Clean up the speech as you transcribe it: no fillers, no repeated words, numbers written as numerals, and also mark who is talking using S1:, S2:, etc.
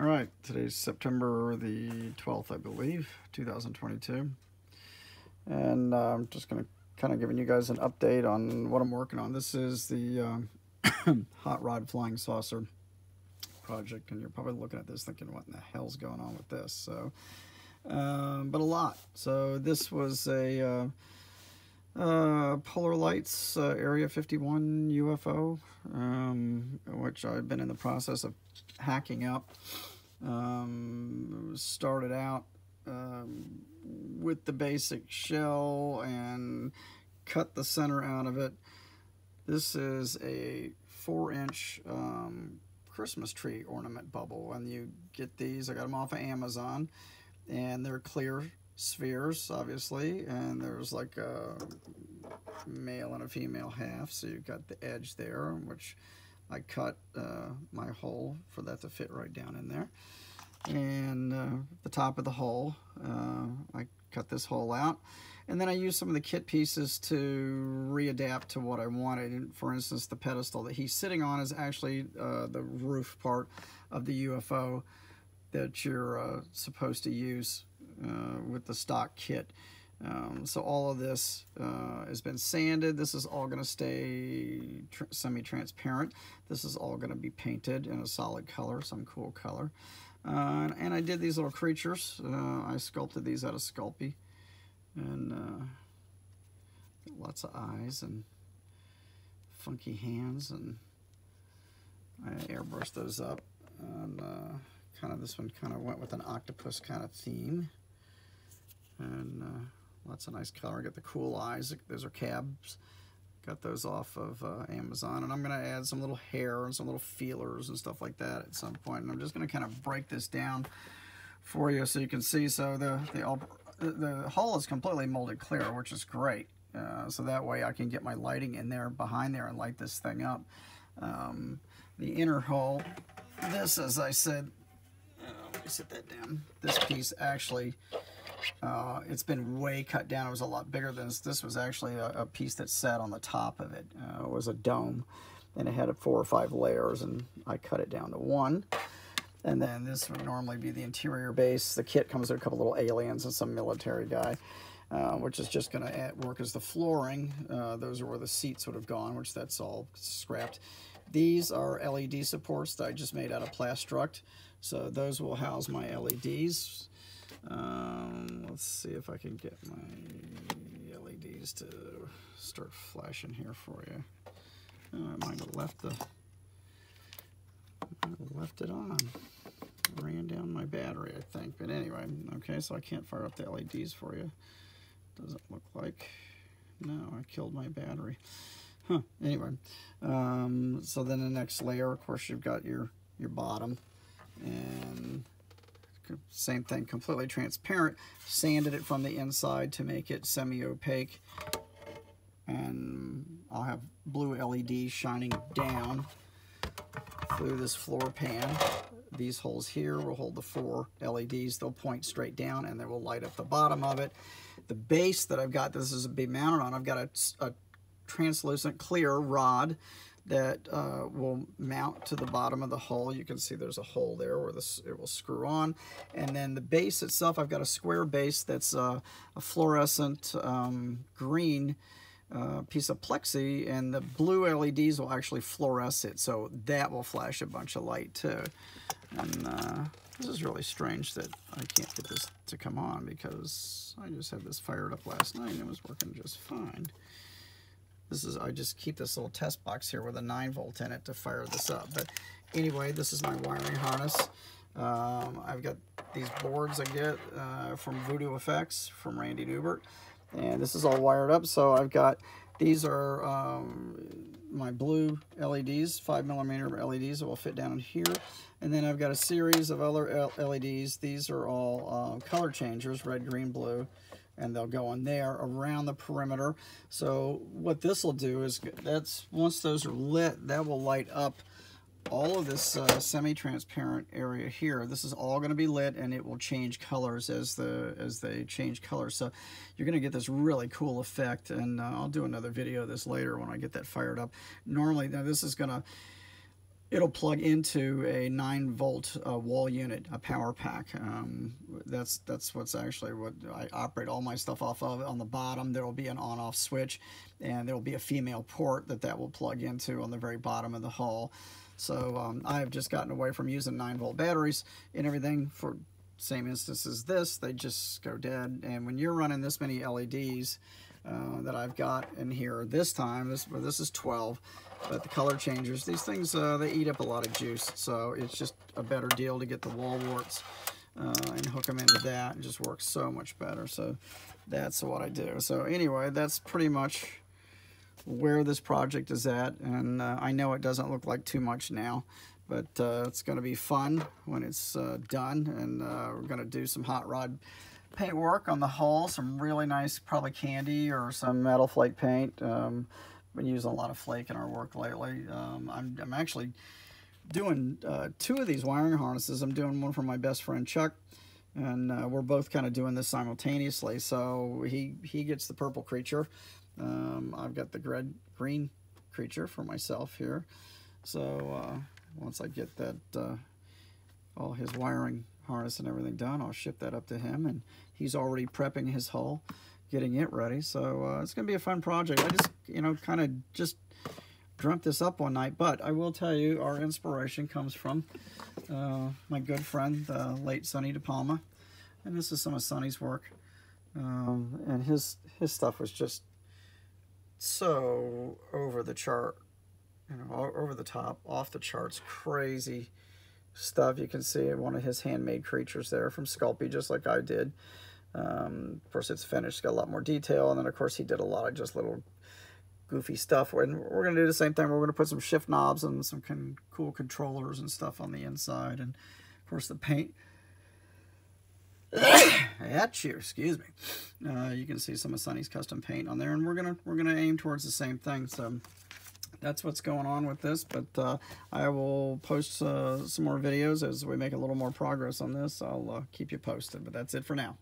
S1: All right, today's September the 12th, I believe, 2022. And I'm just going to kind of giving you guys an update on what I'm working on. This is the Hot Rod Flying Saucer project, and you're probably looking at this thinking, what in the hell's going on with this? So, but a lot. So this was a Polar Lights Area 51 UFO, which I've been in the process of hacking up. Started out with the basic shell and cut the center out of it. This is a 4-inch Christmas tree ornament bubble, and you get these. I got them off of Amazon, and they're clear spheres, obviously, and there's like a male and a female half, so you've got the edge there, which I cut my hole for that to fit right down in there. And the top of the hole, I cut this hole out, and then I used some of the kit pieces to readapt to what I wanted. For instance, the pedestal that he's sitting on is actually the roof part of the UFO that you're supposed to use with the stock kit. So all of this has been sanded. This is all going to stay semi-transparent. This is all going to be painted in a solid color, some cool color. And I did these little creatures. I sculpted these out of Sculpey, and lots of eyes and funky hands, and I airbrushed those up. And kind of this one kind of went with an octopus kind of theme, and lots of nice color. I got the cool eyes. Those are cabs. Got those off of Amazon, and I'm going to add some little hair and some little feelers and stuff like that at some point. And I'm just going to kind of break this down for you so you can see. So the hull is completely molded clear, which is great. So that way I can get my lighting in there behind there and light this thing up. The inner hull, this, as I said, let me set that down. This piece actually, it's been way cut down. It was a lot bigger than this. This was actually a piece that sat on the top of it. It was a dome, and it had 4 or 5 layers, and I cut it down to 1. And then this would normally be the interior base. The kit comes with a couple little aliens and some military guy, which is just going to work as the flooring. Those are where the seats would have gone, which that's all scrapped. These are LED supports that I just made out of Plastruct. So those will house my LEDs. Let's see if I can get my LEDs to start flashing here for you. I might have left it on. Ran down my battery, I think. But anyway, okay, so I can't fire up the LEDs for you. Doesn't look like. No, I killed my battery. Huh. Anyway, so then the next layer, of course, you've got your bottom, and same thing, completely transparent. Sanded it from the inside to make it semi-opaque, and I'll have blue LEDs shining down through this floor pan. These holes here will hold the 4 LEDs. They'll point straight down, and they will light up the bottom of it. The base that I've got, this is be mounted on, I've got a translucent clear rod that will mount to the bottom of the hull. You can see there's a hole there where it will screw on. And then the base itself, I've got a square base that's a fluorescent green piece of plexi, and the blue LEDs will actually fluoresce it, so that will flash a bunch of light too. And this is really strange that I can't get this to come on, because I just had this fired up last night and it was working just fine. I just keep this little test box here with a 9-volt in it to fire this up. But anyway, this is my wiring harness. I've got these boards I get from Voodoo Effects, from Randy Newbert. And this is all wired up. So I've got, these are my blue LEDs, 5mm LEDs that will fit down in here. And then I've got a series of other LEDs. These are all color changers, red, green, blue. And they'll go in there around the perimeter. So what this will do is, once those are lit, that will light up all of this semi-transparent area here. This is all going to be lit, and it will change colors as they change colors. So you're going to get this really cool effect, and I'll do another video of this later when I get that fired up. Normally, now this is going to it'll plug into a 9-volt wall unit, a power pack. That's what's actually what I operate all my stuff off of. On the bottom, there will be an on-off switch, and there will be a female port that will plug into on the very bottom of the hull. So I've just gotten away from using 9-volt batteries and everything for same instance as this. They just go dead. And when you're running this many LEDs that I've got in here this time, this is 12, but the color changers, these things, they eat up a lot of juice. So it's just a better deal to get the wall warts and hook them into that. It just works so much better. So that's what I do. So anyway, that's pretty much where this project is at. And I know it doesn't look like too much now, but it's going to be fun when it's done. And we're going to do some hot rod paint work on the hull, some really nice, probably candy or some metal flake paint. Been using a lot of flake in our work lately. I'm actually doing 2 of these wiring harnesses. I'm doing one for my best friend Chuck, and we're both kind of doing this simultaneously. So he gets the purple creature. I've got the green creature for myself here. So once I get that all his wiring harness and everything done, I'll ship that up to him, and he's already prepping his hull, getting it ready. So it's gonna be a fun project. I just, you know, kind of just dreamt this up one night, but I will tell you, our inspiration comes from my good friend, the late Sonny DePalma, and this is some of Sonny's work, and his stuff was just so over the chart, you know, over the top, off the charts, crazy stuff. You can see one of his handmade creatures there from Sculpey, just like I did. Of course, it's finished, got a lot more detail, and then of course he did a lot of just little goofy stuff. And we're going to do the same thing. We're going to put some shift knobs and some cool controllers and stuff on the inside, and of course the paint. At you, excuse me. You can see some of Sonny's custom paint on there, and we're gonna aim towards the same thing. So that's what's going on with this. But I will post some more videos as we make a little more progress on this. I'll keep you posted. But that's it for now.